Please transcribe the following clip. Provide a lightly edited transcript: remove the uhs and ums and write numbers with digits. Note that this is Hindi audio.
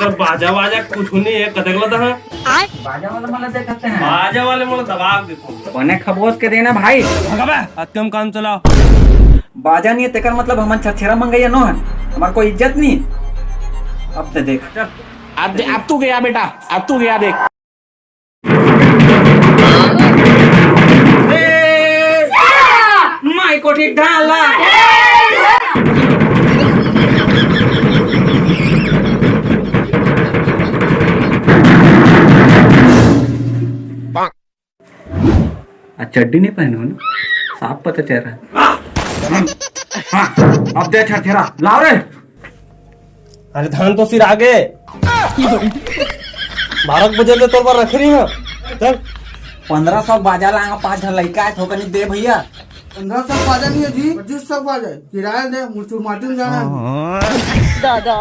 सर बाजा वाजा कुछ नहीं है कतक लता है बाजा वाला मला देखते हैं बाजा वाले मोला दबाव देखो कोने खबोस के देना भाई भगाबे अत्यम काम चलाओ बाजा नहीं है तेकर मतलब हमन छछेरा मंगैया नो है हमार कोई इज्जत नहीं अब ते देख अब तू गया बेटा, अब तू गया देख। माई को ठीक ढाला चड्डी नहीं पहनो ना साफ पता चल रहा है हाँ, अब दे छछेरा लाओ रे अरे धान तो सिर आगे 12 बजे ले तोर पर रख रही है चल 1500 बाजा लांगा 5 लड़का है ठोकनी दे भैया 1500 बाजा नहीं है जी 2500 बाजा किराया दे मुझे मार्टिन जाना है। दादा